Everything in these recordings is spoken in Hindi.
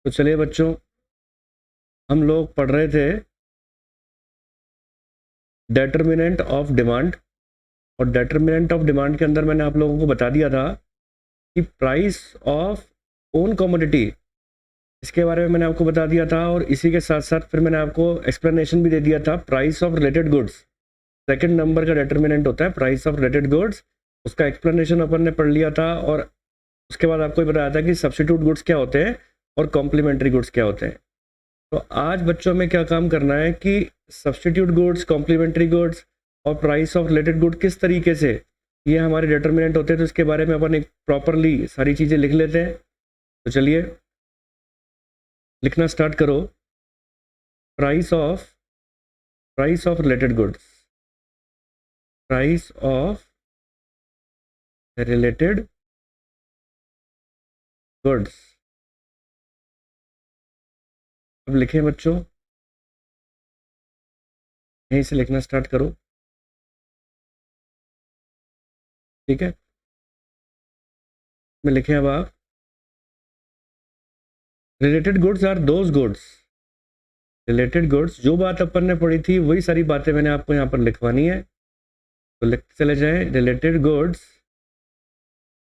तो चलिए बच्चों, हम लोग पढ़ रहे थे डेटर्मिनेंट ऑफ डिमांड। और डेटर्मिनेंट ऑफ डिमांड के अंदर मैंने आप लोगों को बता दिया था कि प्राइस ऑफ ओन कमोडिटी, इसके बारे में मैंने आपको बता दिया था। और इसी के साथ साथ फिर मैंने आपको एक्सप्लेनेशन भी दे दिया था price of related goods. Second number का डेटर्मिनेंट होता है प्राइस ऑफ रिलेटेड गुड्स, उसका एक्सप्लेनेशन अपन ने पढ़ लिया था। और उसके बाद आपको बताया था कि सब्स्टिट्यूट गुड्स क्या होते हैं और कॉम्प्लीमेंट्री गुड्स क्या होते हैं। तो आज बच्चों में क्या काम करना है कि सब्स्टिट्यूट गुड्स, कॉम्प्लीमेंट्री गुड्स और प्राइस ऑफ रिलेटेड गुड किस तरीके से ये हमारे डिटर्मिनेंट होते हैं, तो इसके बारे में अपन एक प्रॉपरली सारी चीज़ें लिख लेते हैं। तो चलिए लिखना स्टार्ट करो। Price of related goods, price of related goods. अब लिखें बच्चों, यहीं से लिखना स्टार्ट करो, ठीक है। में लिखें अब आप, related goods are those goods. Related goods, जो बात अपन ने पढ़ी थी वही सारी बातें मैंने आपको यहाँ पर लिखवानी है। तो लिखते चले जाएं, रिलेटेड गुड्स।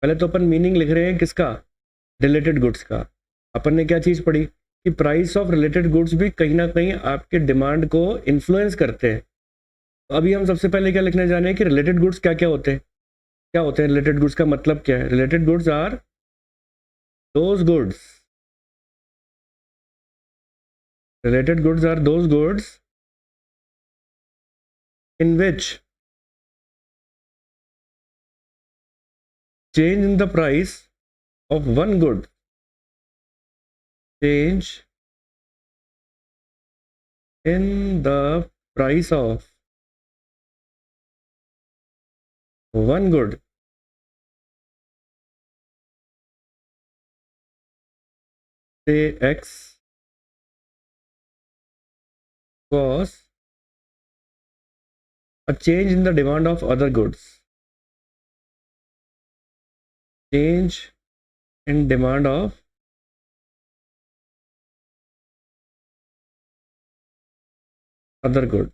पहले तो अपन मीनिंग लिख रहे हैं किसका, रिलेटेड गुड्स का। अपन ने क्या चीज़ पढ़ी कि प्राइस ऑफ रिलेटेड गुड्स भी कहीं ना कहीं आपके डिमांड को इन्फ्लुएंस करते हैं। तो अभी हम सबसे पहले क्या लिखने जा रहे हैं कि रिलेटेड गुड्स क्या क्या होते हैं। क्या होते हैं रिलेटेड गुड्स का मतलब क्या है? Related goods are those goods, related goods are those goods in which change in the price of one good, change in the price of one good say x cause a change in the demand of other goods, change in demand of other good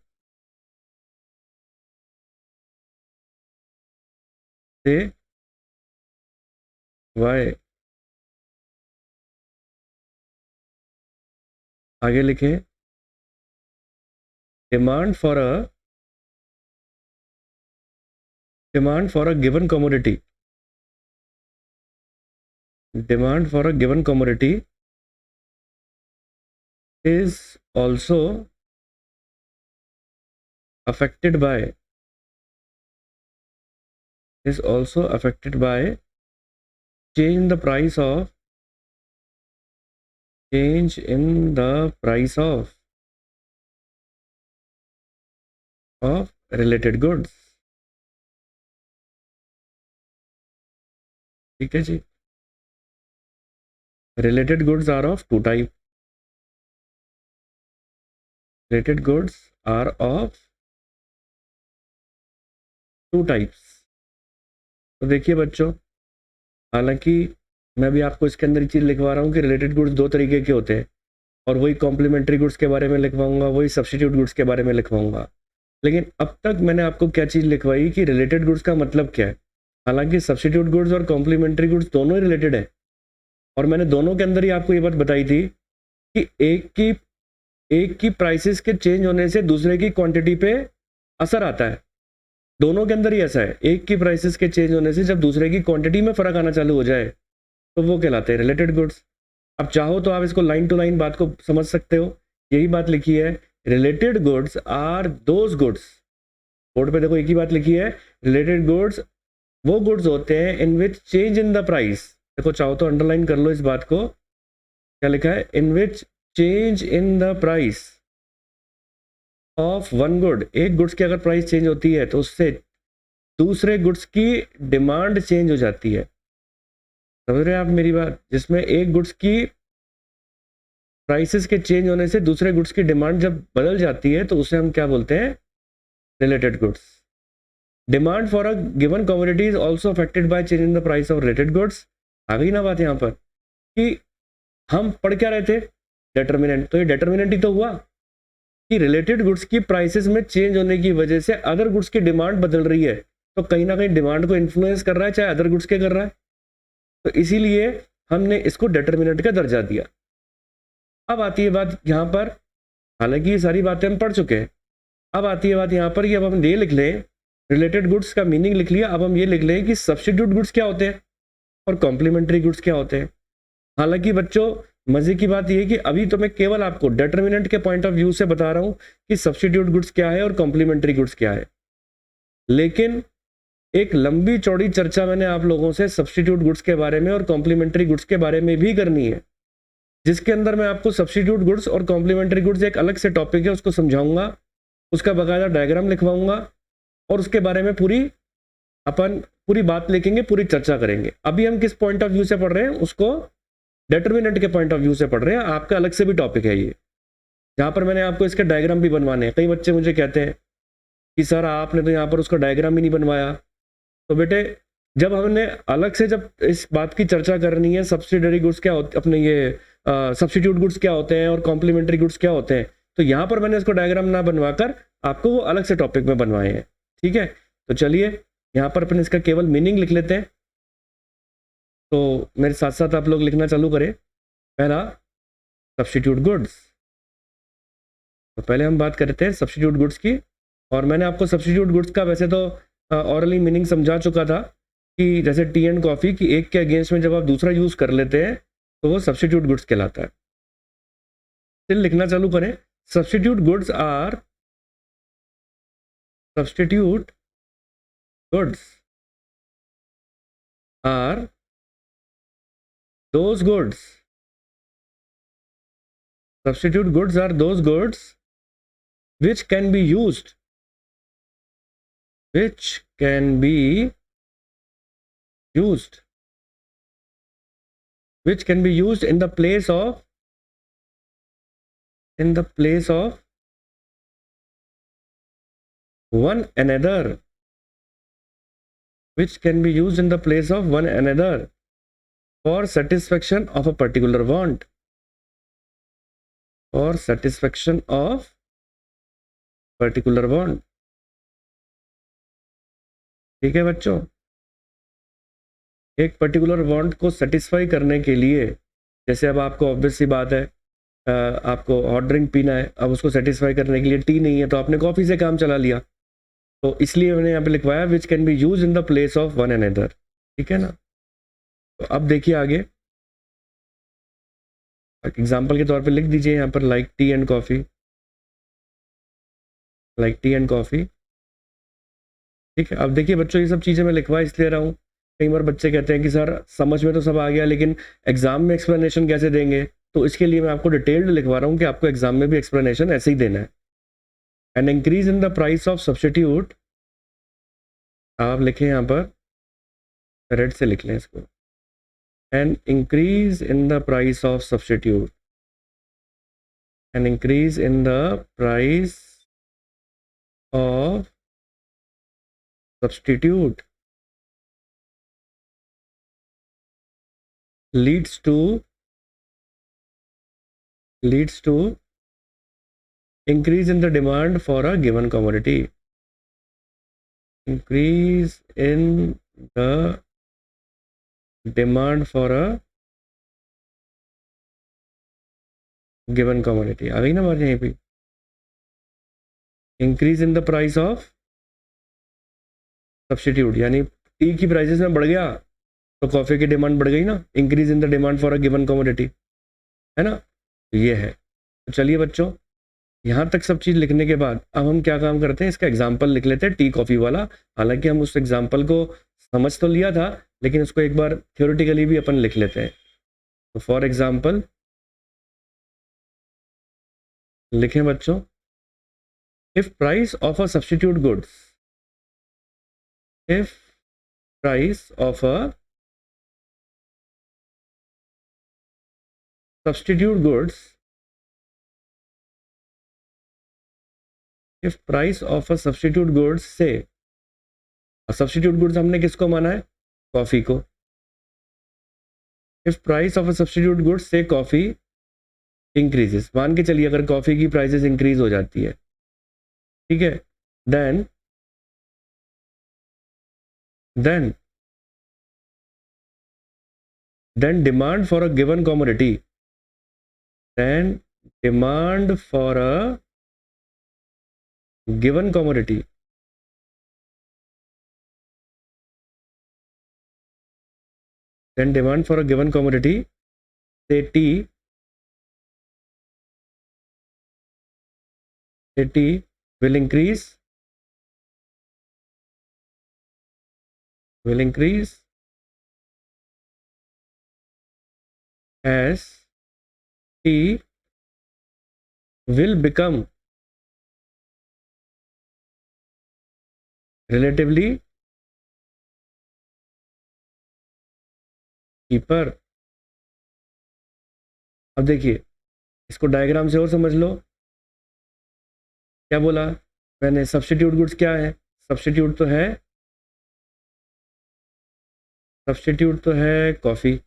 say y। आगे लिखें, demand for a given commodity, demand for a given commodity is also affected by change in the price of related goods। ठीक है जी। Related goods are of two type, related goods are of two types. तो देखिए बच्चों, हालांकि मैं भी आपको इसके अंदर चीज़ लिखवा रहा हूँ कि रिलेटेड गुड्स दो तरीके के होते हैं, और वही कॉम्प्लीमेंट्री गुड्स के बारे में लिखवाऊंगा, वही सब्स्टिट्यूट गुड्स के बारे में लिखवाऊंगा। लेकिन अब तक मैंने आपको क्या चीज़ लिखवाई कि रिलेटेड गुड्स का मतलब क्या है। हालांकि सब्स्टिट्यूट गुड्स और कॉम्प्लीमेंट्री गुड्स दोनों ही रिलेटेड है, और मैंने दोनों के अंदर ही आपको ये बात बताई थी कि एक की प्राइसेस के चेंज होने से दूसरे की क्वांटिटी पे असर आता है। दोनों के अंदर ही ऐसा है, एक की प्राइसेस के चेंज होने से जब दूसरे की क्वांटिटी में फ़र्क आना चालू हो जाए तो वो कहलाते हैं रिलेटेड गुड्स। अब चाहो तो आप इसको लाइन टू लाइन बात को समझ सकते हो। यही बात लिखी है, related goods are those goods. Board पे देखो एक ही बात लिखी है, रिलेटेड गुड्स वो गुड्स होते हैं in which change in the price. देखो चाहो तो अंडरलाइन कर लो इस बात को, क्या लिखा है, in which change in the price of one good. एक गुड्स की अगर प्राइस चेंज होती है तो उससे दूसरे गुड्स की डिमांड चेंज हो जाती है। समझ रहे हैं आप मेरी बात? जिसमें एक गुड्स की प्राइसेस के चेंज होने से दूसरे गुड्स की डिमांड जब बदल जाती है तो उसे हम क्या बोलते हैं, related goods. Demand for a given commodity is also affected by change in the price of related goods. आ गई ना बात यहाँ पर कि हम पढ़ क्या रहे थे, डिटर्मिनेंट। तो ये डिटर्मिनेंट ही तो हुआ कि रिलेटेड गुड्स की प्राइसेस में चेंज होने की वजह से अदर गुड्स की डिमांड बदल रही है, तो कहीं ना कहीं डिमांड को इन्फ्लुएंस कर रहा है, चाहे अदर गुड्स के कर रहा है। तो इसीलिए हमने इसको डिटर्मिनेंट का दर्जा दिया। अब आती है बात यहाँ पर, हालांकि ये सारी बातें हम पढ़ चुके हैं, अब आती है बात यहाँ पर कि अब हम ये लिख लें, रिलेटेड गुड्स का मीनिंग लिख लिया, अब हम ये लिख लें कि सब्स्टिट्यूट गुड्स क्या होते हैं और कॉम्प्लीमेंट्री गुड्स क्या होते हैं। हालांकि बच्चों मजे की बात यह है कि अभी तो मैं केवल आपको डिटर्मिनेंट के पॉइंट ऑफ व्यू से बता रहा हूं कि सब्स्टिट्यूट गुड्स क्या है और कॉम्प्लीमेंट्री गुड्स क्या है, लेकिन एक लंबी चौड़ी चर्चा मैंने आप लोगों से सब्स्टिट्यूट गुड्स के बारे में और कॉम्प्लीमेंट्री गुड्स के बारे में भी करनी है, जिसके अंदर मैं आपको सब्स्टिट्यूट गुड्स और कॉम्प्लीमेंट्री गुड्स एक अलग से टॉपिक है उसको समझाऊंगा, उसका बाकायदा डायग्राम लिखवाऊंगा और उसके बारे में पूरी बात लिखेंगे, पूरी चर्चा करेंगे। अभी हम किस पॉइंट ऑफ व्यू से पढ़ रहे हैं, उसको डिटर्मिनेंट के पॉइंट ऑफ व्यू से पढ़ रहे हैं। आपका अलग से भी टॉपिक है ये, जहां पर मैंने आपको इसके डायग्राम भी बनवाने हैं। कई बच्चे मुझे कहते हैं कि सर आपने तो यहाँ पर उसका डायग्राम ही नहीं बनवाया। तो बेटे जब हमने अलग से जब इस बात की चर्चा करनी है सब्सिडरी गुड्स क्या होते, अपने ये सब्स्टिट्यूट गुड्स क्या होते हैं और कॉम्प्लीमेंट्री गुड्स क्या होते हैं, तो यहाँ पर मैंने इसको डायग्राम ना बनवाकर आपको वो अलग से टॉपिक में बनवाए हैं। ठीक है, तो चलिए यहाँ पर अपन इसका केवल मीनिंग लिख लेते हैं। तो मेरे साथ साथ आप लोग लिखना चालू करें। पहला सब्स्टिट्यूट गुड्स, तो पहले हम बात करते हैं सब्स्टिट्यूट गुड्स की। और मैंने आपको सब्स्टिट्यूट गुड्स का वैसे तो ऑरली मीनिंग समझा चुका था कि जैसे टी एंड कॉफ़ी की एक के अगेंस्ट में जब आप दूसरा यूज़ कर लेते हैं तो वो सब्स्टिट्यूट गुड्स कहलाता है। फिर लिखना चालू करें, substitute goods are substitute goods are those goods, substitute goods are those goods which can be used in the place of one another, which can be used in the place of one another for satisfaction of a particular want, for satisfaction of particular want। ठीक है बच्चों, एक पर्टिकुलर वांट को सेटिस्फाई करने के लिए, जैसे अब आपको ऑब्वियस सी बात है आपको हॉट ड्रिंक पीना है, अब उसको सेटिस्फाई करने के लिए टी नहीं है तो आपने कॉफ़ी से काम चला लिया, तो इसलिए मैंने यहाँ पे लिखवाया which can be use in the place of one another. ठीक है ना, तो अब देखिए आगे एग्जाम्पल के तौर पे लिख दीजिए यहाँ पर like T and coffee, like T and coffee. ठीक है, अब देखिए बच्चों ये सब चीज़ें मैं लिखवा इसलिए रहा हूँ, कई बार बच्चे कहते हैं कि सर समझ में तो सब आ गया लेकिन एग्जाम में एक्सप्लेनेशन कैसे देंगे, तो इसके लिए मैं आपको डिटेल्ड लिखवा रहा हूँ कि आपको एग्जाम में भी एक्सप्लेनेशन ऐसे ही देना है। An increase in the price of substitute, आप लिखें यहाँ पर रेड से लिख लें इसको, an increase in the price of substitute, an increase in the price of substitute leads to increase in the demand for a given commodity, increase in the demand for a given commodity। आ गई ना बात यहीं पे, increase in the price of substitute, यानी टी की प्राइसेस में बढ़ गया तो कॉफ़ी की डिमांड बढ़ गई ना, increase in the demand for a given commodity, है ना, तो ये है। तो चलिए बच्चों यहाँ तक सब चीज़ लिखने के बाद अब हम क्या काम करते हैं, इसका एग्जाम्पल लिख लेते हैं टी कॉफ़ी वाला। हालांकि हम उस एग्जाम्पल को समझ तो लिया था लेकिन उसको एक बार थ्योरेटिकली भी अपन लिख लेते हैं। तो फॉर एग्जाम्पल लिखें बच्चों, if price of a substitute goods, if price of a substitute goods, if price of a substitute goods से, substitute goods हमने किसको माना है, कॉफी को, if price of a substitute goods से कॉफी इंक्रीजेस, मान के चलिए अगर कॉफी की प्राइसेस इंक्रीज हो जाती है, ठीक है, then demand for a given commodity, then demand for a given commodity say tea will increase as tea will become relatively cheaper। अब देखिए इसको डायग्राम से और समझ लो, क्या बोला मैंने, सब्स्टिट्यूट गुड्स क्या है, सब्स्टिट्यूट तो है कॉफ़ी,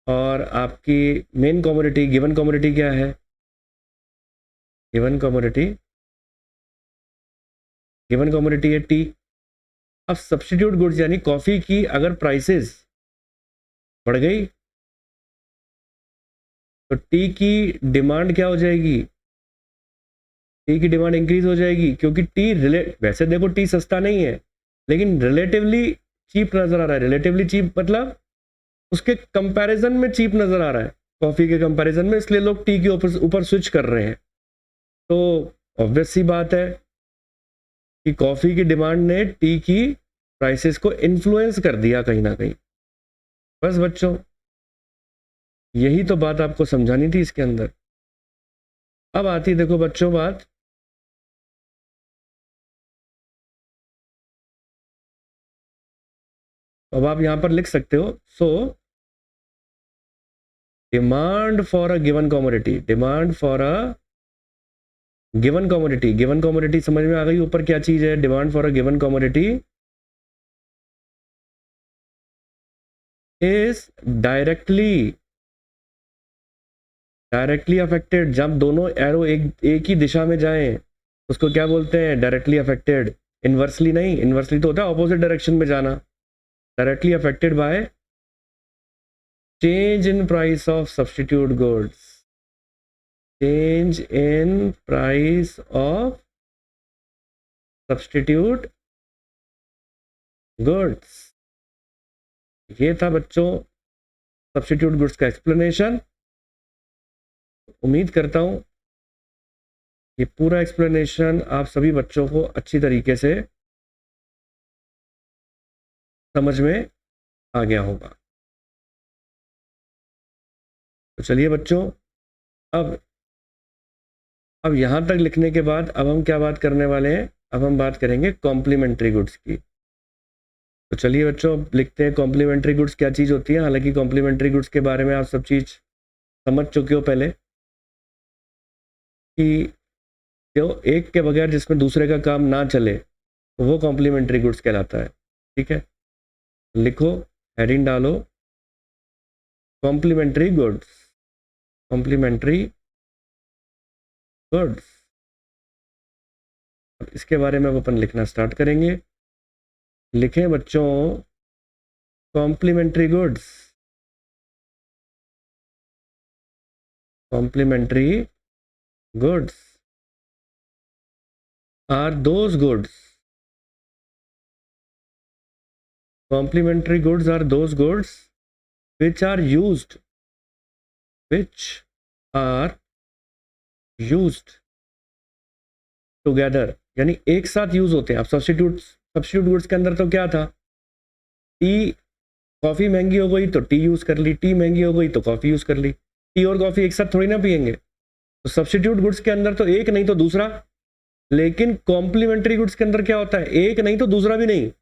और आपकी मेन कमोडिटी गिवन कमोडिटी क्या है, गिवन कमोडिटी है टी। अब सब्स्टिट्यूट गुड्स यानी कॉफ़ी की अगर प्राइसेस बढ़ गई तो टी की डिमांड क्या हो जाएगी, टी की डिमांड इंक्रीज हो जाएगी, क्योंकि टी वैसे देखो टी सस्ता नहीं है लेकिन रिलेटिवली चीप नज़र आ रहा है। रिलेटिवली चीप मतलब उसके कंपैरिजन में चीप नज़र आ रहा है कॉफ़ी के कंपैरिजन में, इसलिए लोग टी के ऊपर स्विच कर रहे हैं। तो ऑब्वियस सी बात है कि कॉफ़ी की डिमांड ने टी की प्राइसेस को इन्फ्लुएंस कर दिया कहीं ना कहीं। बस बच्चों यही तो बात आपको समझानी थी इसके अंदर। अब आती देखो बच्चों बात, अब आप यहां पर लिख सकते हो, so demand for a given commodity, given commodity समझ में आ गई ऊपर क्या चीज है, demand for a given commodity is directly affected. जब दोनों एरो एक ही दिशा में जाएं उसको क्या बोलते हैं, डायरेक्टली अफेक्टेड। इनवर्सली नहीं, इनवर्सली तो होता है ऑपोजिट डायरेक्शन में जाना। Directly affected by change in price of substitute goods, change in price of substitute goods. ये था बच्चों सब्स्टिट्यूट गुड्स का एक्सप्लेनेशन। उम्मीद करता हूं ये पूरा एक्सप्लेनेशन आप सभी बच्चों को अच्छी तरीके से समझ में आ गया होगा। तो चलिए बच्चों, अब यहाँ तक लिखने के बाद अब हम क्या बात करने वाले हैं, अब हम बात करेंगे कॉम्प्लीमेंट्री गुड्स की। तो चलिए बच्चों लिखते हैं कॉम्प्लीमेंट्री गुड्स क्या चीज़ होती है। हालांकि कॉम्प्लीमेंट्री गुड्स के बारे में आप सब चीज़ समझ चुके हो पहले, कि जो एक के बगैर जिसमें दूसरे का काम ना चले तो वो कॉम्प्लीमेंट्री गुड्स कहलाता है। ठीक है, लिखो, हेडिंग डालो कॉम्प्लीमेंट्री गुड्स, अब इसके बारे में अब अपन लिखना स्टार्ट करेंगे। लिखें बच्चों complementary goods are those goods, complementary goods are those goods which are used together, यानी एक साथ यूज होते हैं। अब सब्स्टिट्यूट गुड्स के अंदर तो क्या था, टी, कॉफ़ी महंगी हो गई तो टी यूज़ कर ली, टी महंगी हो गई तो कॉफ़ी यूज़ कर ली। टी और कॉफ़ी एक साथ थोड़ी ना पियेंगे। तो सब्स्टिट्यूट गुड्स के अंदर तो एक नहीं तो दूसरा, लेकिन कॉम्प्लीमेंट्री गुड्स के अंदर क्या होता है, एक नहीं तो दूसरा भी नहीं।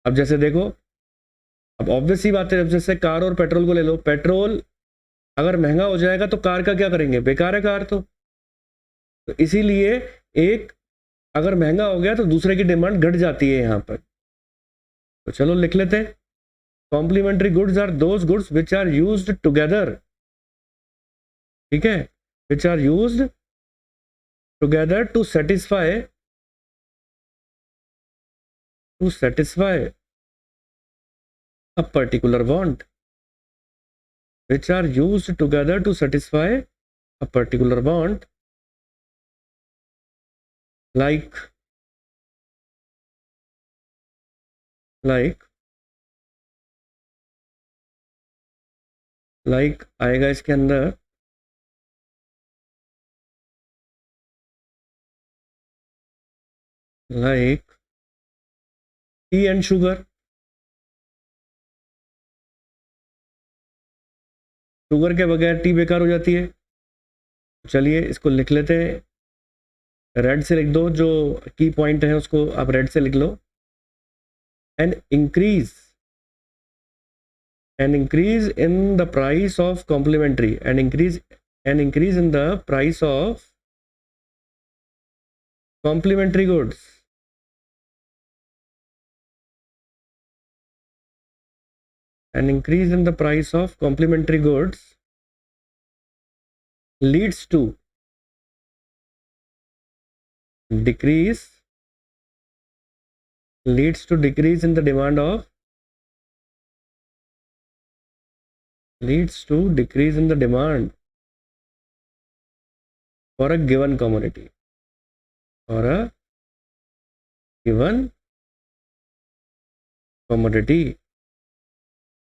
अब जैसे देखो, अब ऑब्वियस सी बात है, अब जैसे कार और पेट्रोल को ले लो, पेट्रोल अगर महंगा हो जाएगा तो कार का क्या करेंगे, बेकार है कार तो इसीलिए एक अगर महंगा हो गया तो दूसरे की डिमांड घट जाती है यहाँ पर। तो चलो लिख लेते हैं complementary goods are those goods which are used together, ठीक है, which are used together to satisfy a particular want, which are used together to satisfy a particular want, like आएगा इसके अंदर like T and sugar. Sugar के बगैर टी बेकार हो जाती है। चलिए इसको लिख लेते हैं, रेड से लिख दो, जो की पॉइंट है उसको आप रेड से लिख लो। An increase in the price of complementary, an increase in the price of complementary goods an increase in the price of complementary goods leads to decrease in the demand of for a given commodity,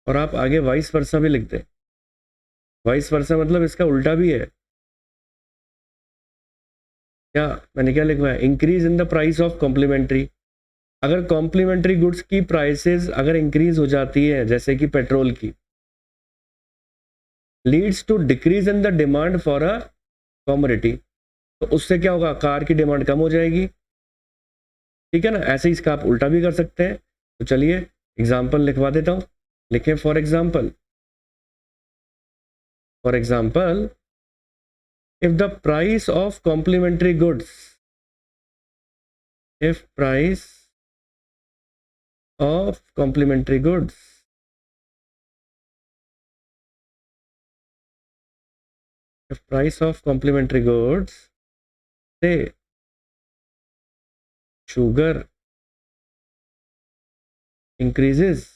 और आप आगे वाइस वर्सा भी लिखते हैं। वाइस वर्सा मतलब इसका उल्टा भी है। क्या मैंने क्या लिखवा है? Increase in the price of complementary. अगर कॉम्प्लीमेंट्री गुड्स की प्राइसेस अगर इंक्रीज हो जाती है, जैसे कि पेट्रोल की, leads to decrease in the demand for a commodity, तो उससे क्या होगा? कार की डिमांड कम हो जाएगी, ठीक है ना। ऐसे ही इसका आप उल्टा भी कर सकते हैं। तो चलिए एग्जाम्पल लिखवा देता हूं। लिखें for example, if the price of complementary goods, if price of complementary goods say sugar increases,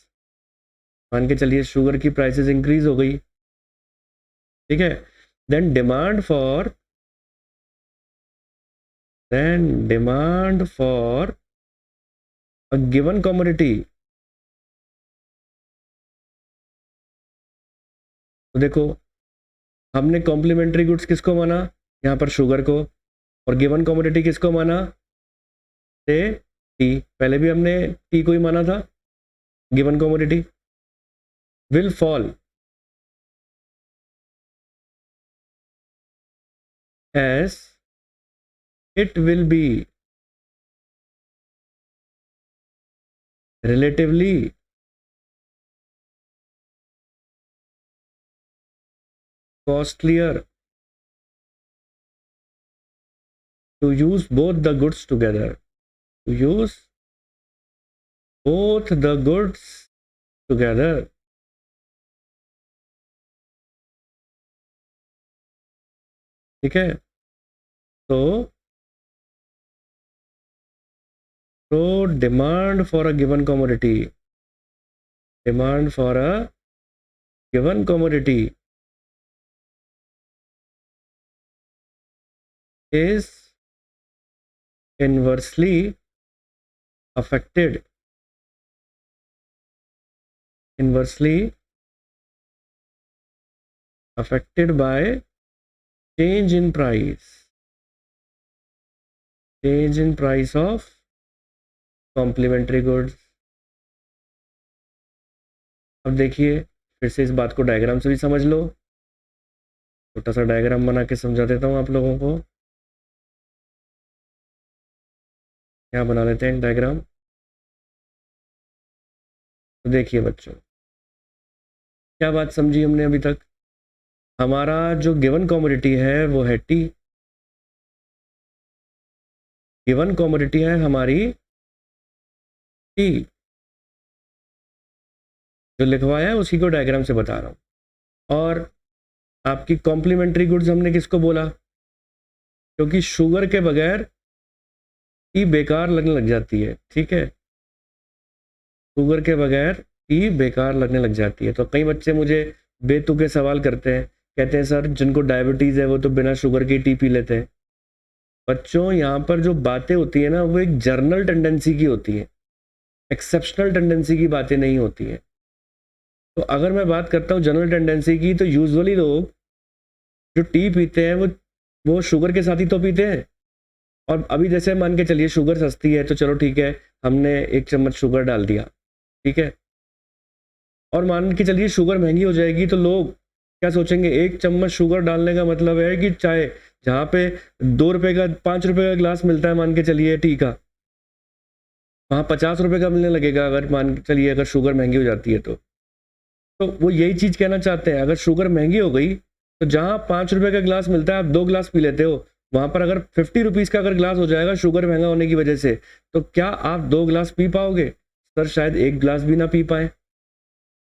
मान के चलिए शुगर की प्राइसेस इंक्रीज हो गई, ठीक है, then demand for a given commodity, तो देखो हमने कॉम्प्लीमेंट्री गुड्स किसको माना? यहाँ पर शुगर को। और गिवन कमोडिटी किसको माना? से टी। पहले भी हमने टी को ही माना था given commodity. Will fall as it will be relatively costlier to use both the goods together, ठीक है। तो demand for a given commodity is inversely affected by change in price of complementary goods। अब देखिए फिर से इस बात को डायग्राम से भी समझ लो। छोटा सा डायग्राम बना के समझा देता हूँ आप लोगों को। क्या बना लेते हैं डायग्राम। तो देखिए बच्चों, क्या बात समझी हमने अभी तक? हमारा जो गिवन कमोडिटी है वो है टी। गिवन कमोडिटी है हमारी टी। जो लिखवाया है उसी को डायग्राम से बता रहा हूँ। और आपकी कॉम्प्लीमेंट्री गुड्स हमने किसको बोला, क्योंकि शुगर के बगैर टी बेकार लगने लग जाती है, ठीक है, शुगर के बगैर टी बेकार लगने लग जाती है। तो कई बच्चे मुझे बेतुके सवाल करते हैं, कहते हैं सर जिनको डायबिटीज़ है वो तो बिना शुगर के टी पी लेते हैं। बच्चों यहाँ पर जो बातें होती है ना वो एक जर्नल टेंडेंसी की होती है, एक्सेप्शनल टेंडेंसी की बातें नहीं होती हैं। तो अगर मैं बात करता हूँ जनरल टेंडेंसी की, तो यूजुअली लोग जो टी पीते हैं वो शुगर के साथ ही तो पीते हैं। और अभी जैसे मान के चलिए शुगर सस्ती है तो चलो ठीक है, हमने 1 चम्मच शुगर डाल दिया, ठीक है। और मान के चलिए शुगर महंगी हो जाएगी तो लोग क्या सोचेंगे, 1 चम्मच शुगर डालने का मतलब है कि चाय जहाँ पे 2 रुपये का 5 रुपये का गिलास मिलता है मान के चलिए टी का, वहाँ 50 रुपये का मिलने लगेगा, अगर मान के चलिए अगर शुगर महंगी हो जाती है तो वो यही चीज़ कहना चाहते हैं। अगर शुगर महंगी हो गई तो जहाँ 5 रुपये का गिलास मिलता है आप 2 गिलास पी लेते हो, वहाँ पर अगर 50 रुपीज़ का अगर गिलास हो जाएगा शुगर महंगा होने की वजह से, तो क्या आप 2 गिलास पी पाओगे? सर शायद 1 गिलास भी ना पी पाए।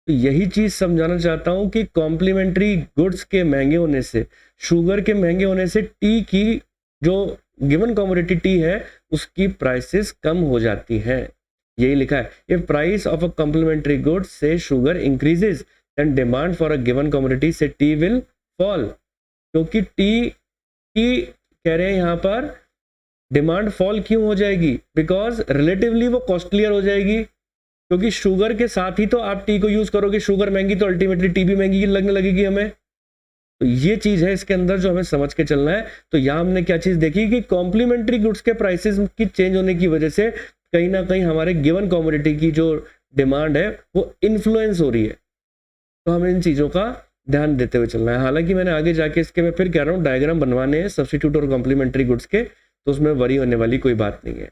तो यही चीज़ समझाना चाहता हूँ कि कॉम्प्लीमेंट्री गुड्स के महंगे होने से, शुगर के महंगे होने से टी की जो गिवन कमोडिटी टी है उसकी प्राइसेस कम हो जाती हैं। यही लिखा है, if price of a complementary goods से sugar increases then demand for a given commodity से टी विल फॉल। क्योंकि टी की कह रहे हैं यहाँ पर डिमांड फॉल क्यों हो जाएगी, बिकॉज रिलेटिवली वो कॉस्टलियर हो जाएगी, क्योंकि शुगर के साथ ही तो आप टी को यूज करोगे, शुगर महंगी तो अल्टीमेटली टी भी महंगी लगने लगेगी हमें। तो ये चीज है इसके अंदर जो हमें समझ के चलना है। तो यहां हमने क्या चीज देखी कि कॉम्प्लीमेंट्री गुड्स के प्राइसेस की चेंज होने की वजह से कहीं ना कहीं हमारे गिवन कमोडिटी की जो डिमांड है वो इन्फ्लुएंस हो रही है। तो हमें इन चीजों का ध्यान देते हुए चलना है। हालांकि मैंने आगे जाके इसके मैं फिर कह रहा हूँ डायग्राम बनवाने हैं सब्स्टिट्यूट और कॉम्प्लीमेंट्री गुड्स के, तो उसमें वरी होने वाली कोई बात नहीं है।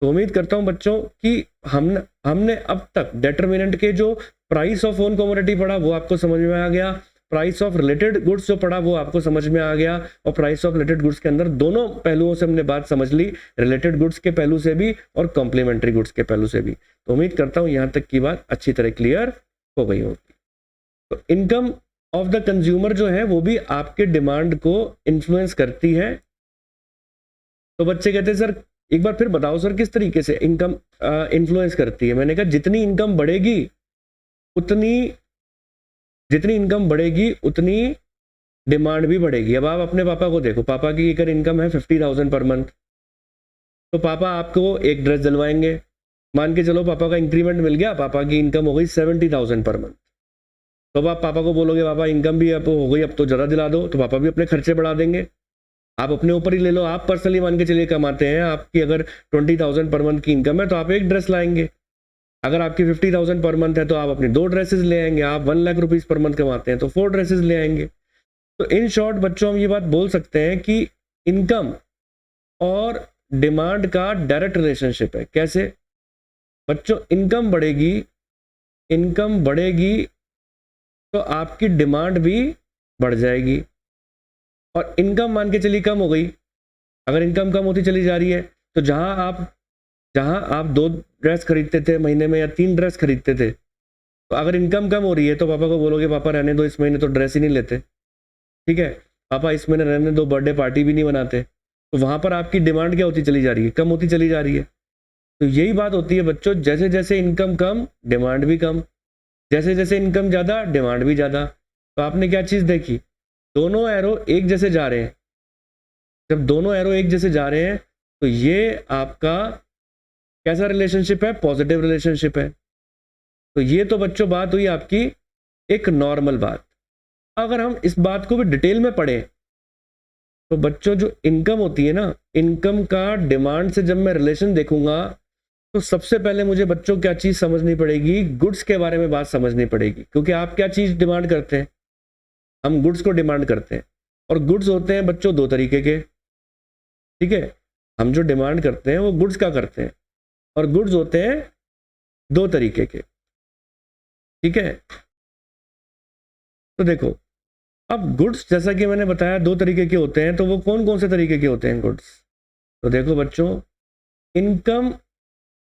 तो उम्मीद करता हूं बच्चों कि हमने अब तक डिटरमिनेंट के जो प्राइस ऑफ ओन कमोडिटी पढ़ा वो आपको समझ में आ गया, प्राइस ऑफ रिलेटेड गुड्स जो पढ़ा वो आपको समझ में आ गया, और प्राइस ऑफ रिलेटेड गुड्स के अंदर दोनों पहलुओं से हमने बात समझ ली, रिलेटेड गुड्स के पहलू से भी और कॉम्प्लीमेंट्री गुड्स के पहलू से भी। तो उम्मीद करता हूं यहां तक की बात अच्छी तरह क्लियर हो गई होगी। तो इनकम ऑफ द कंज्यूमर जो है वो भी आपके डिमांड को इन्फ्लुएंस करती है। तो बच्चे कहते हैं सर एक बार फिर बताओ सर किस तरीके से इनकम इन्फ्लुएंस करती है। मैंने कहा जितनी इनकम बढ़ेगी उतनी डिमांड भी बढ़ेगी। अब आप अपने पापा को देखो, पापा की अगर इनकम है 50,000 पर मंथ, तो पापा आपको एक ड्रेस दिलवाएंगे। मान के चलो पापा का इंक्रीमेंट मिल गया, पापा की इनकम हो गई 70,000 पर मंथ, तो अब आप पापा को बोलोगे पापा इनकम भी अब हो गई, अब तो ज़्यादा दिला दो, तो पापा भी अपने खर्चे बढ़ा देंगे। आप अपने ऊपर ही ले लो, आप पर्सनली मान के चलिए कमाते हैं, आपकी अगर 20,000 पर मंथ की इनकम है तो आप एक ड्रेस लाएंगे। अगर आपकी 50,000 पर मंथ है तो आप अपनी 2 ड्रेसेस ले आएंगे। आप 1 लाख रुपीज़ पर मंथ कमाते हैं तो 4 ड्रेसेस ले आएंगे। तो इन शॉर्ट बच्चों हम ये बात बोल सकते हैं कि इनकम और डिमांड का डायरेक्ट रिलेशनशिप है। कैसे बच्चों, इनकम बढ़ेगी तो आपकी डिमांड भी बढ़ जाएगी। और इनकम मान के चलिए कम हो गई, अगर इनकम कम होती चली जा रही है तो जहां आप 2 ड्रेस खरीदते थे महीने में या 3 ड्रेस खरीदते थे, तो अगर इनकम कम हो रही है तो पापा को बोलोगे पापा रहने दो, इस महीने तो ड्रेस ही नहीं लेते, ठीक है, पापा इस महीने रहने दो, बर्थडे पार्टी भी नहीं बनाते। तो वहां पर आपकी डिमांड क्या होती चली जा रही है, कम होती चली जा रही है। तो यही बात होती है बच्चों, जैसे जैसे इनकम कम डिमांड भी कम, जैसे जैसे इनकम ज़्यादा डिमांड भी ज़्यादा। तो आपने क्या चीज़ देखी, दोनों एरो एक जैसे जा रहे हैं। जब दोनों एरो एक जैसे जा रहे हैं तो ये आपका कैसा रिलेशनशिप है, पॉजिटिव रिलेशनशिप है। तो ये तो बच्चों बात हुई आपकी एक नॉर्मल बात। अगर हम इस बात को भी डिटेल में पढ़ें तो बच्चों जो इनकम होती है ना, इनकम का डिमांड से जब मैं रिलेशन देखूंगा तो सबसे पहले मुझे बच्चों क्या चीज़ समझनी पड़ेगी, गुड्स के बारे में बात समझनी पड़ेगी। क्योंकि आप क्या चीज़ डिमांड करते हैं, हम गुड्स को डिमांड करते हैं, और गुड्स होते हैं बच्चों 2 तरीके के, ठीक है। हम जो डिमांड करते हैं वो गुड्स का करते हैं, और गुड्स होते हैं 2 तरीके के, ठीक है। तो देखो अब गुड्स जैसा कि मैंने बताया 2 तरीके के होते हैं, तो वो कौन कौन से तरीके के होते हैं गुड्स। तो देखो बच्चों,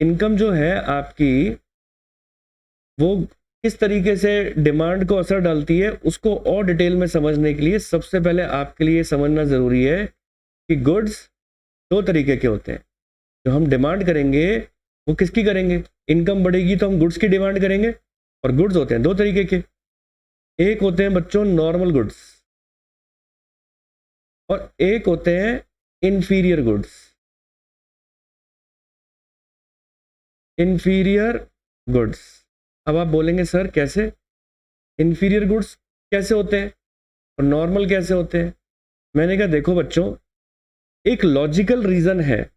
इनकम जो है आपकी वो किस तरीके से डिमांड को असर डालती है, उसको और डिटेल में समझने के लिए सबसे पहले आपके लिए समझना ज़रूरी है कि गुड्स दो तरीके के होते हैं। जो हम डिमांड करेंगे वो किसकी करेंगे? इनकम बढ़ेगी तो हम गुड्स की डिमांड करेंगे, और गुड्स होते हैं दो तरीके के। एक होते हैं बच्चों नॉर्मल गुड्स, और एक होते हैं इंफीरियर गुड्स। Inferior goods. अब आप बोलेंगे सर कैसे? इंफीरियर गुड्स कैसे होते हैं और नॉर्मल कैसे होते हैं? मैंने कहा देखो बच्चों, एक लॉजिकल रीजन है।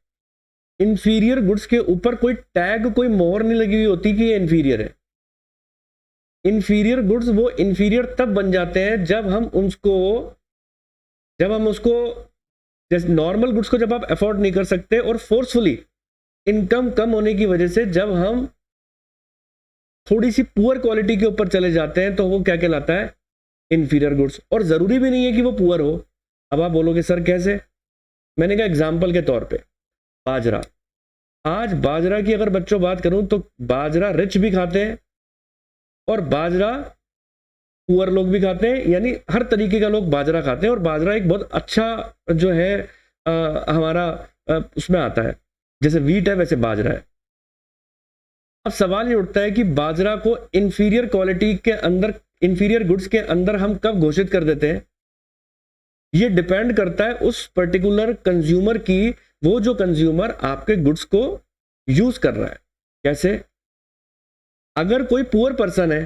इंफीरियर गुड्स के ऊपर कोई टैग, कोई मोहर नहीं लगी हुई होती कि ये इंफीरियर है। इंफीरियर गुड्स वो इंफीरियर तब बन जाते हैं जब हम उसको जैसे नॉर्मल गुड्स को जब आप अफोर्ड नहीं कर सकते, और फोर्सफुली इनकम कम होने की वजह से जब हम थोड़ी सी पुअर क्वालिटी के ऊपर चले जाते हैं, तो वो क्या कहलाता है? Inferior goods. और जरूरी भी नहीं है कि वो पुअर हो। अब आप बोलोगे सर कैसे? मैंने कहा एग्जाम्पल के तौर पे बाजरा। आज बाजरा की अगर बच्चों बात करूं तो बाजरा रिच भी खाते हैं और बाजरा पुअर लोग भी खाते हैं, यानी हर तरीके का लोग बाजरा खाते हैं। और बाजरा एक बहुत अच्छा जो है हमारा उसमें आता है, जैसे वीट है वैसे बाजरा है। अब सवाल ये उठता है कि बाजरा को इंफीरियर क्वालिटी के अंदर, इंफीरियर गुड्स के अंदर हम कब घोषित कर देते हैं? ये डिपेंड करता है उस पर्टिकुलर कंज्यूमर की, वो जो कंज्यूमर आपके गुड्स को यूज कर रहा है। कैसे? अगर कोई पुअर पर्सन है,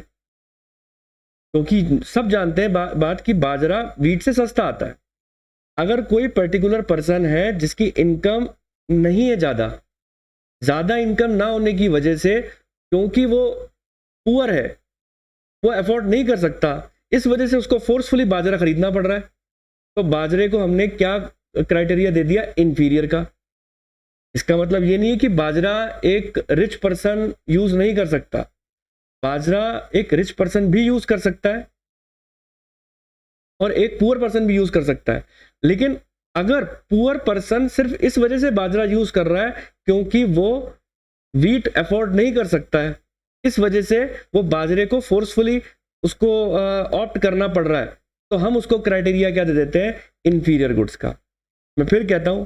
क्योंकि सब जानते हैं बात की बाजरा वीट से सस्ता आता है। अगर कोई पर्टिकुलर पर्सन है जिसकी इनकम नहीं है ज़्यादा इनकम ना होने की वजह से, क्योंकि वो पुअर है, वो अफोर्ड नहीं कर सकता, इस वजह से उसको फोर्सफुली बाजरा खरीदना पड़ रहा है, तो बाजरे को हमने क्या क्राइटेरिया दे दिया? इंफीरियर का। इसका मतलब ये नहीं है कि बाजरा एक रिच पर्सन यूज नहीं कर सकता। बाजरा एक रिच पर्सन भी यूज कर सकता है और एक पुअर पर्सन भी यूज कर सकता है। लेकिन अगर पुअर पर्सन सिर्फ इस वजह से बाजरा यूज कर रहा है क्योंकि वो वीट अफोर्ड नहीं कर सकता है, इस वजह से वो बाजरे को फोर्सफुली उसको ऑप्ट करना पड़ रहा है, तो हम उसको क्राइटेरिया क्या दे देते हैं? इंफीरियर गुड्स का। मैं फिर कहता हूं,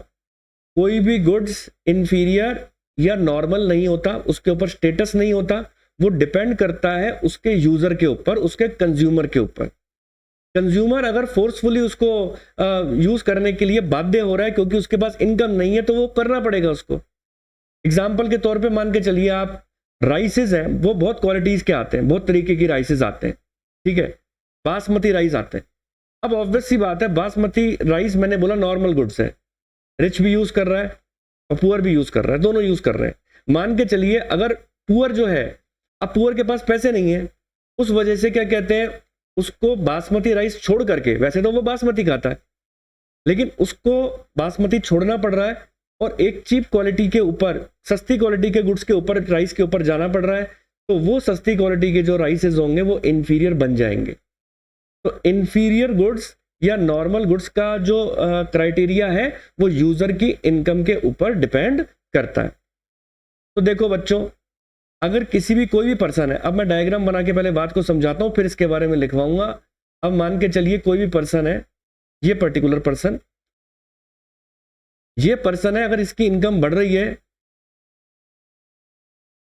कोई भी गुड्स इंफीरियर या नॉर्मल नहीं होता, उसके ऊपर स्टेटस नहीं होता। वो डिपेंड करता है उसके यूजर के ऊपर, उसके कंज्यूमर के ऊपर। कंज्यूमर अगर फोर्सफुली उसको यूज करने के लिए बाध्य हो रहा है क्योंकि उसके पास इनकम नहीं है, तो वो करना पड़ेगा उसको। एग्जाम्पल के तौर पे मान के चलिए, आप राइसेस हैं, वो बहुत क्वालिटीज के आते हैं, बहुत तरीके की राइसेस आते हैं, ठीक है? बासमती राइस आते हैं। अब ऑब्वियस सी बात है, बासमती राइस मैंने बोला नॉर्मल गुड्स है, रिच भी यूज कर रहा है और पुअर भी यूज कर रहा है, दोनों यूज कर रहे हैं। मान के चलिए अगर पुअर जो है, अब पुअर के पास पैसे नहीं है, उस वजह से क्या कहते हैं, उसको बासमती राइस छोड़ करके, वैसे तो वो बासमती खाता है लेकिन उसको बासमती छोड़ना पड़ रहा है और एक चीप क्वालिटी के ऊपर, सस्ती क्वालिटी के गुड्स के ऊपर, राइस के ऊपर जाना पड़ रहा है, तो वो सस्ती क्वालिटी के जो राइसेस होंगे वो इंफीरियर बन जाएंगे। तो इंफीरियर गुड्स या नॉर्मल गुड्स का जो क्राइटेरिया है वो यूजर की इनकम के ऊपर डिपेंड करता है। तो देखो बच्चों, अगर किसी भी कोई भी पर्सन है, अब मैं डायग्राम बना के पहले बात को समझाता हूं, फिर इसके बारे में लिखवाऊंगा। अब मान के चलिए कोई भी पर्सन है, ये पर्टिकुलर पर्सन, ये पर्सन है, अगर इसकी इनकम बढ़ रही है,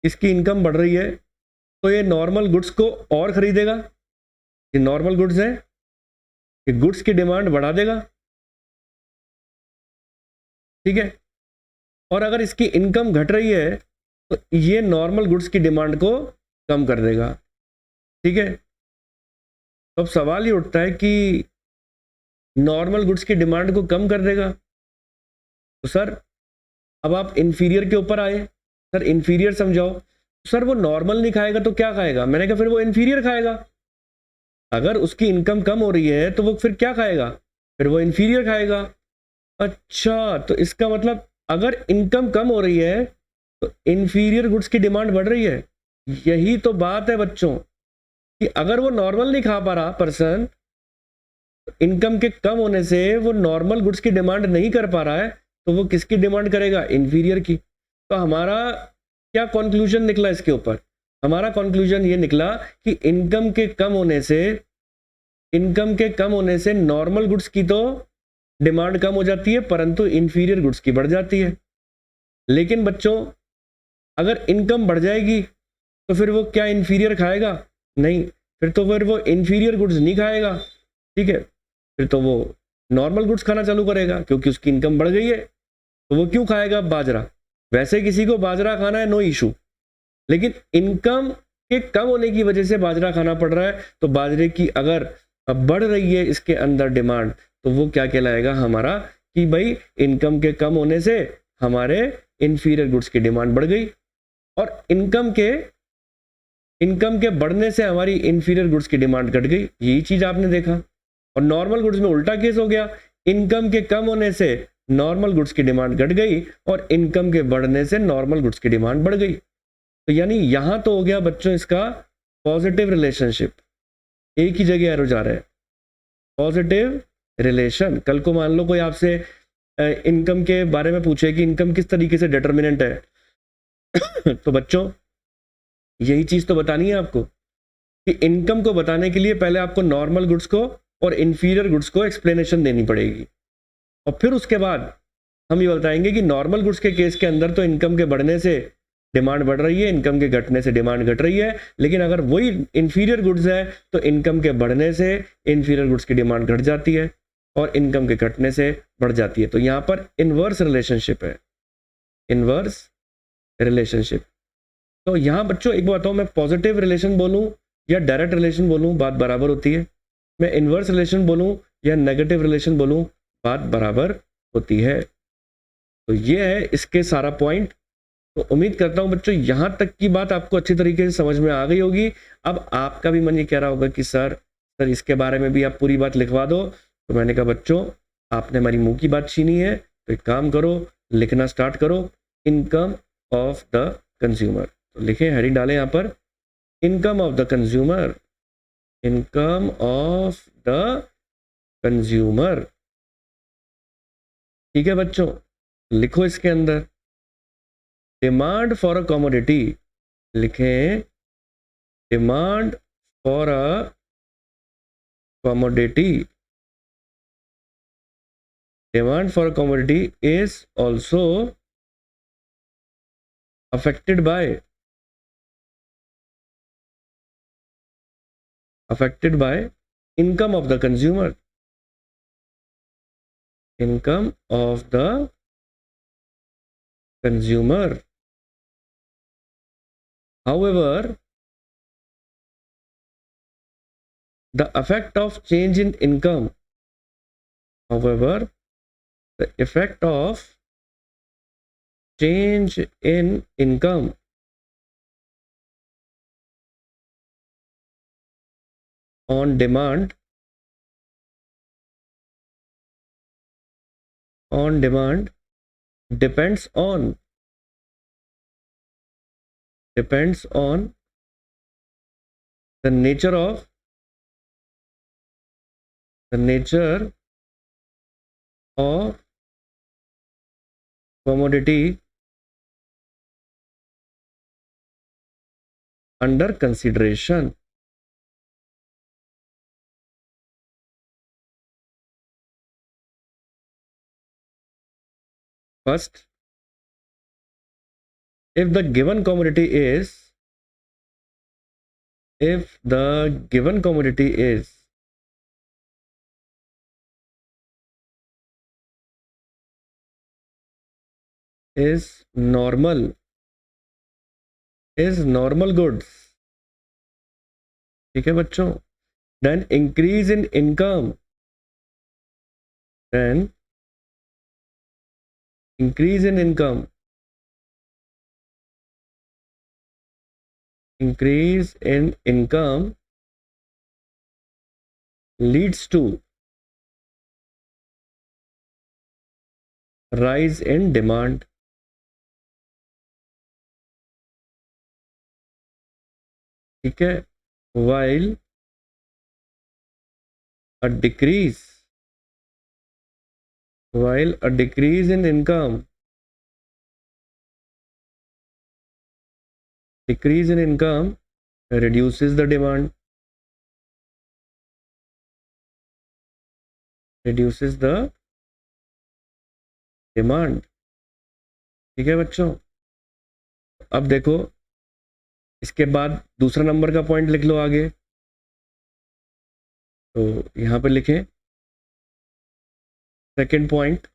इसकी इनकम बढ़ रही है, तो ये नॉर्मल गुड्स को और खरीदेगा। ये नॉर्मल गुड्स है, ये गुड्स की डिमांड बढ़ा देगा, ठीक है? और अगर इसकी इनकम घट रही है तो ये नॉर्मल गुड्स की डिमांड को कम कर देगा, ठीक है? तो अब सवाल ये उठता है कि नॉर्मल गुड्स की डिमांड को कम कर देगा, तो सर अब आप इंफीरियर के ऊपर आए, सर इंफीरियर समझाओ। सर वो नॉर्मल नहीं खाएगा तो क्या खाएगा? मैंने कहा फिर वो इंफीरियर खाएगा। अगर उसकी इनकम कम हो रही है तो वो फिर क्या खाएगा? फिर वो इंफीरियर खाएगा। अच्छा, तो इसका मतलब अगर इनकम कम हो रही है तो इंफीरियर गुड्स की डिमांड बढ़ रही है। यही तो बात है बच्चों, कि अगर वो नॉर्मल नहीं खा पा रहा पर्सन, इनकम के कम होने से वो नॉर्मल गुड्स की डिमांड नहीं कर पा रहा है, तो वो किसकी डिमांड करेगा? इंफीरियर की। तो हमारा क्या कंक्लूजन निकला इसके ऊपर? हमारा कंक्लूजन ये निकला कि इनकम के कम होने से नॉर्मल गुड्स की तो डिमांड कम हो जाती है, परंतु इंफीरियर गुड्स की बढ़ जाती है। लेकिन बच्चों, अगर इनकम बढ़ जाएगी तो फिर वो क्या इंफीरियर खाएगा? नहीं, फिर वो इंफीरियर गुड्स नहीं खाएगा, ठीक है। फिर तो वो नॉर्मल गुड्स खाना चालू करेगा, क्योंकि उसकी इनकम बढ़ गई है। तो वो क्यों खाएगा बाजरा? वैसे किसी को बाजरा खाना है, नो इशू, लेकिन इनकम के कम होने की वजह से बाजरा खाना पड़ रहा है, तो बाजरे की अगर बढ़ रही है इसके अंदर डिमांड, तो वो क्या कहलाएगा हमारा कि भाई इनकम के कम होने से हमारे इंफीरियर गुड्स की डिमांड बढ़ गई, और इनकम के बढ़ने से हमारी इंफीरियर गुड्स की डिमांड घट गई। यही चीज आपने देखा। और नॉर्मल गुड्स में उल्टा केस हो गया, इनकम के कम होने से नॉर्मल गुड्स की डिमांड घट गई और इनकम के बढ़ने से नॉर्मल गुड्स की डिमांड बढ़ गई। तो यानी यहां तो हो गया बच्चों इसका पॉजिटिव रिलेशनशिप, एक ही जगह एरो जा रहा है, पॉजिटिव रिलेशन। कल को मान लो कोई आपसे इनकम के बारे में पूछे कि इनकम किस तरीके से डिटर्मिनेंट है तो बच्चों यही चीज तो बतानी है आपको कि इनकम को बताने के लिए पहले आपको नॉर्मल गुड्स को और इंफीरियर गुड्स को एक्सप्लेनेशन देनी पड़ेगी, और फिर उसके बाद हम ये बताएंगे कि नॉर्मल गुड्स के केस के अंदर तो इनकम के बढ़ने से डिमांड बढ़ रही है, इनकम के घटने से डिमांड घट रही है, लेकिन अगर वही इंफीरियर गुड्स है तो इनकम के बढ़ने से इंफीरियर गुड्स की डिमांड घट जाती है और इनकम के घटने से बढ़ जाती है। तो यहाँ पर इनवर्स रिलेशनशिप है, इनवर्स रिलेशनशिप। तो यहाँ बच्चों एक बात बताऊँ, मैं पॉजिटिव रिलेशन बोलूँ या डायरेक्ट रिलेशन बोलूँ, बात बराबर होती है। मैं इनवर्स रिलेशन बोलूँ या नेगेटिव रिलेशन बोलूँ, बात बराबर होती है। तो ये है इसके सारा पॉइंट। तो उम्मीद करता हूँ बच्चों यहाँ तक की बात आपको अच्छी तरीके से समझ में आ गई होगी। अब आपका भी मन ये कह रहा होगा कि सर इसके बारे में भी आप पूरी बात लिखवा दो। तो मैंने कहा बच्चों आपने हमारी मुंह की बात छीनी है, तो एक काम करो, लिखना स्टार्ट करो, इनकम ऑफ द कंज्यूमर। तो लिखें, हेडिंग डालें यहाँ पर, income of the consumer, income of the consumer. ठीक है बच्चों, लिखो इसके अंदर डिमांड फॉर अ कमोडिटी, लिखें demand for a commodity, demand for a commodity is also affected by income of the consumer, income of the consumer. However, the effect of change in income, however, the effect of change in income on demand depends on the nature of commodity under consideration. First, if the given commodity is normal goods, ठीक है बच्चों, then increase in income leads to rise in demand. ठीक है, while a decrease in income reduces the demand, reduces the demand। ठीक है बच्चों, अब देखो इसके बाद दूसरा नंबर का पॉइंट लिख लो आगे। तो यहां पे लिखें second point,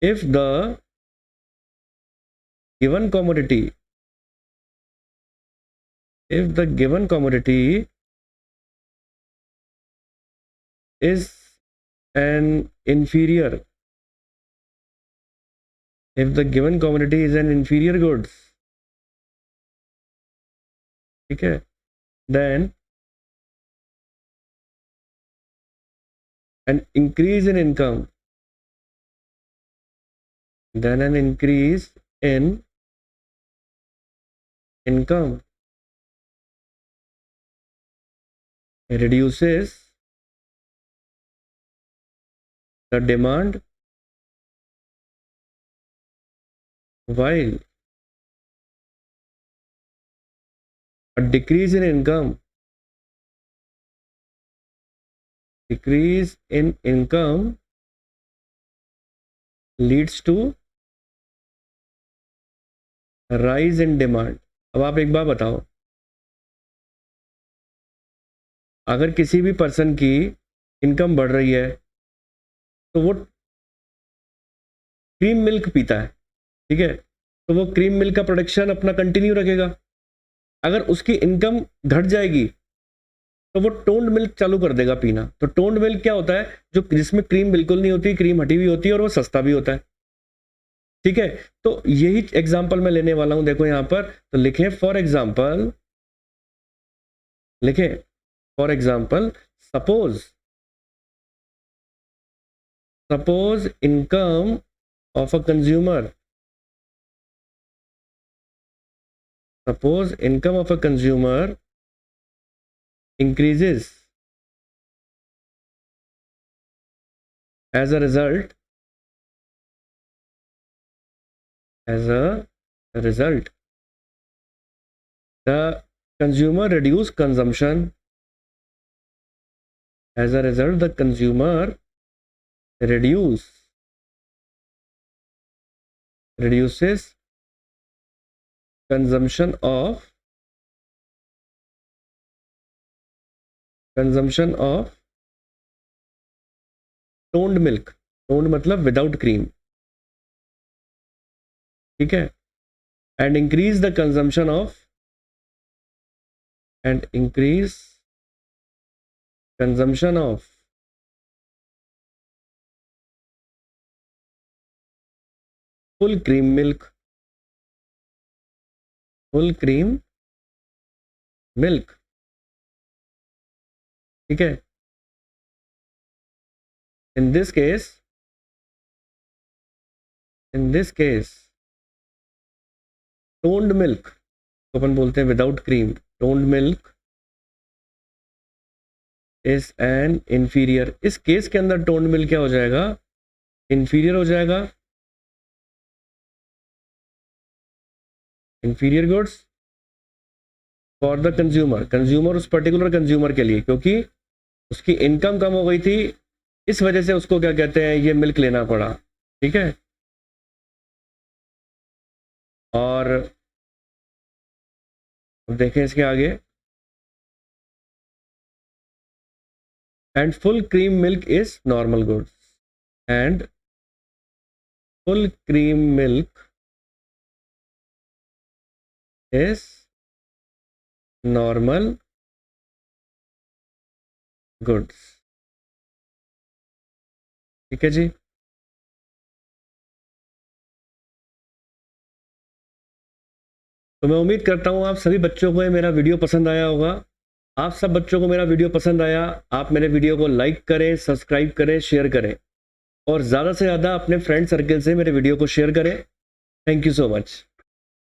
if the given commodity, if the given commodity is an inferior, if the given commodity is an inferior goods, ठीक है, then an increase in income, then an increase in income reduces the demand, while a decrease in income, decrease in income leads to rise in demand। अब आप एक बात बताओ, अगर किसी भी पर्सन की इनकम बढ़ रही है तो वो क्रीम मिल्क पीता है, ठीक है, तो वो क्रीम मिल्क का प्रोडक्शन अपना कंटिन्यू रखेगा। अगर उसकी इनकम घट जाएगी तो वो टोन्ड मिल्क चालू कर देगा पीना। तो टोन्ड मिल्क क्या होता है, जो जिसमें क्रीम बिल्कुल नहीं होती, क्रीम हटी हुई होती है और वो सस्ता भी होता है। ठीक है, तो यही एग्जांपल मैं लेने वाला हूं। देखो यहां पर तो लिखें फॉर एग्जांपल, लिखें for example suppose, suppose income of a consumer, suppose income of a consumer increases as a result, the consumer reduce consumption, as a result the consumer reduces consumption of toned milk, toned मतलब विदाउट क्रीम, ठीक है, and increase the consumption of full cream milk, ठीक है। in this case toned milk तो अपन बोलते हैं without cream, toned milk is an inferior. इस केस के अंदर टोन्ड मिल्क क्या हो जाएगा, इंफीरियर हो जाएगा, inferior goods for the consumer उस पर्टिकुलर कंज्यूमर के लिए, क्योंकि उसकी इनकम कम हो गई थी, इस वजह से उसको क्या कहते हैं, ये मिल्क लेना पड़ा। ठीक है, और देखें इसके आगे, and full cream milk is normal goods, and full cream milk is normal goods. ठीक है जी, तो मैं उम्मीद करता हूँ आप सभी बच्चों को मेरा वीडियो पसंद आया होगा। आप सब बच्चों को मेरा वीडियो पसंद आया, आप मेरे वीडियो को लाइक करें, सब्सक्राइब करें, शेयर करें और ज़्यादा से ज़्यादा अपने फ्रेंड सर्कल से मेरे वीडियो को शेयर करें। Thank you so much.